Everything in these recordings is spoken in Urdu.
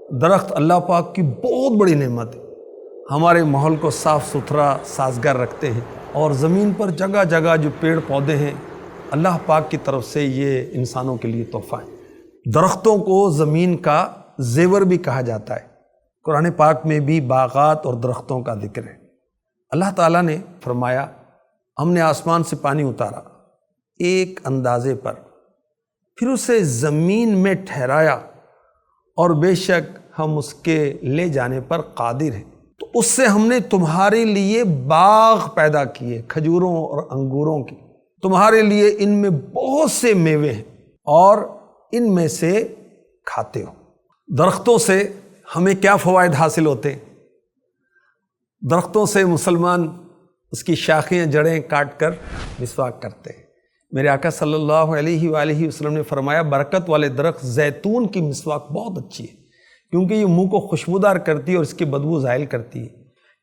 درخت اللہ پاک کی بہت بڑی نعمت ہے، ہمارے ماحول کو صاف ستھرا سازگار رکھتے ہیں، اور زمین پر جگہ جگہ جو پیڑ پودے ہیں اللہ پاک کی طرف سے یہ انسانوں کے لیے تحفہ ہے۔ درختوں کو زمین کا زیور بھی کہا جاتا ہے۔ قرآن پاک میں بھی باغات اور درختوں کا ذکر ہے۔ اللہ تعالیٰ نے فرمایا ہم نے آسمان سے پانی اتارا ایک اندازے پر، پھر اسے زمین میں ٹھہرایا، اور بے شک ہم اس کے لے جانے پر قادر ہیں۔ تو اس سے ہم نے تمہارے لیے باغ پیدا کیے کھجوروں اور انگوروں کی، تمہارے لیے ان میں بہت سے میوے ہیں اور ان میں سے کھاتے ہو۔ درختوں سے ہمیں کیا فوائد حاصل ہوتے ہیں؟ درختوں سے مسلمان اس کی شاخیں جڑیں کاٹ کر مسواک کرتے ہیں۔ میرے آقا صلی اللہ علیہ وآلہ وسلم نے فرمایا برکت والے درخت زیتون کی مسواک بہت اچھی ہے، کیونکہ یہ منہ کو خوشبودار کرتی ہے اور اس کی بدبو زائل کرتی ہے۔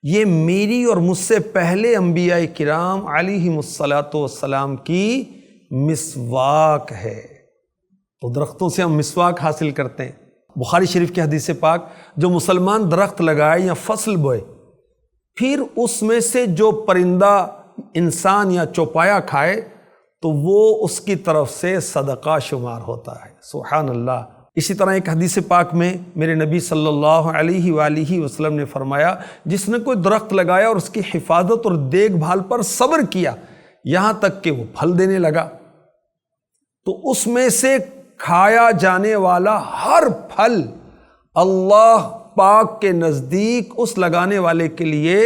یہ میری اور مجھ سے پہلے انبیاء کرام علیہم الصلاۃ والسلام کی مسواک ہے۔ تو درختوں سے ہم مسواک حاصل کرتے ہیں۔ بخاری شریف کی حدیث پاک، جو مسلمان درخت لگائے یا فصل بوئے، پھر اس میں سے جو پرندہ انسان یا چوپایا کھائے تو وہ اس کی طرف سے صدقہ شمار ہوتا ہے۔ سبحان اللہ۔ اسی طرح ایک حدیث پاک میں میرے نبی صلی اللہ علیہ وآلہ وسلم نے فرمایا جس نے کوئی درخت لگایا اور اس کی حفاظت اور دیکھ بھال پر صبر کیا یہاں تک کہ وہ پھل دینے لگا، تو اس میں سے کھایا جانے والا ہر پھل اللہ پاک کے نزدیک اس لگانے والے کے لیے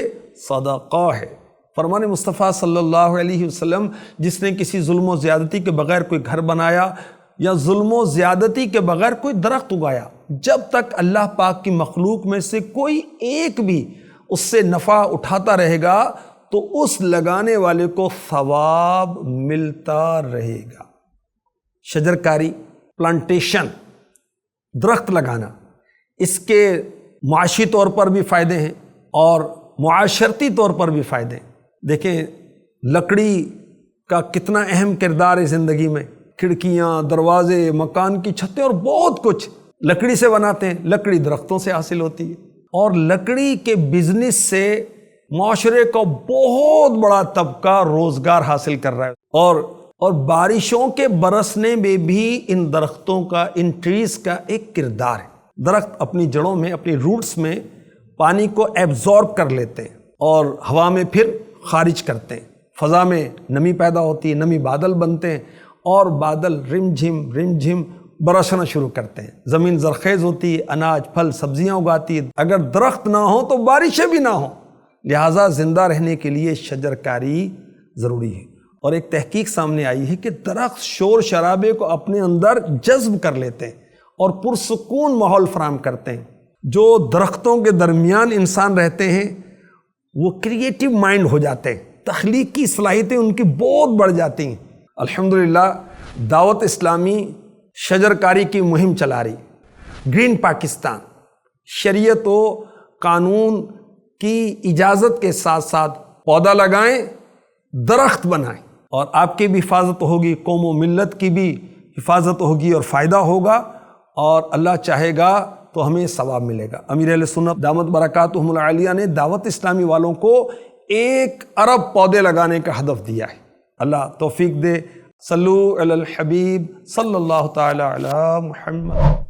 صدقہ ہے۔ فرمان مصطفیٰ صلی اللہ علیہ وسلم، جس نے کسی ظلم و زیادتی کے بغیر کوئی گھر بنایا یا ظلم و زیادتی کے بغیر کوئی درخت اگایا، جب تک اللہ پاک کی مخلوق میں سے کوئی ایک بھی اس سے نفع اٹھاتا رہے گا تو اس لگانے والے کو ثواب ملتا رہے گا۔ شجرکاری، پلانٹیشن، درخت لگانا، اس کے معاشی طور پر بھی فائدے ہیں اور معاشرتی طور پر بھی فائدے ہیں۔ دیکھیں لکڑی کا کتنا اہم کردار ہے زندگی میں۔ کھڑکیاں، دروازے، مکان کی چھتیں اور بہت کچھ لکڑی سے بناتے ہیں، لکڑی درختوں سے حاصل ہوتی ہے، اور لکڑی کے بزنس سے معاشرے کا بہت بڑا طبقہ روزگار حاصل کر رہا ہے، اور بارشوں کے برسنے میں بھی ان درختوں کا، ان ٹریز کا ایک کردار ہے۔ درخت اپنی جڑوں میں، اپنی روٹس میں پانی کو ایبزورب کر لیتے ہیں اور ہوا میں پھر خارج کرتے ہیں۔ فضا میں نمی پیدا ہوتی ہے، نمی بادل بنتے ہیں اور بادل رم جھم برسنا شروع کرتے ہیں۔ زمین زرخیز ہوتی ہے، اناج، پھل، سبزیاں اگاتی ہے۔ اگر درخت نہ ہو تو بارشیں بھی نہ ہوں، لہٰذا زندہ رہنے کے لیے شجرکاری ضروری ہے۔ اور ایک تحقیق سامنے آئی ہے کہ درخت شور شرابے کو اپنے اندر جذب کر لیتے ہیں اور پرسکون ماحول فراہم کرتے ہیں۔ جو درختوں کے درمیان انسان رہتے ہیں وہ کریٹیو مائنڈ ہو جاتے ہیں، تخلیقی صلاحیتیں ان کی بہت بڑھ جاتی ہیں۔ الحمدللہ دعوت اسلامی شجرکاری کی مہم چلا رہی۔ گرین پاکستان شریعت و قانون کی اجازت کے ساتھ ساتھ پودا لگائیں، درخت بنائیں، اور آپ کی بھی حفاظت ہوگی، قوم و ملت کی بھی حفاظت ہوگی اور فائدہ ہوگا، اور اللہ چاہے گا تو ہمیں ثواب ملے گا۔ امیر اہل سنت دامت برکاتہم العالیہ نے دعوت اسلامی والوں کو 1 ارب پودے لگانے کا ہدف دیا ہے۔ اللہ توفیق دے۔ صلو علی الحبیب صلی اللہ تعالی علی محمد۔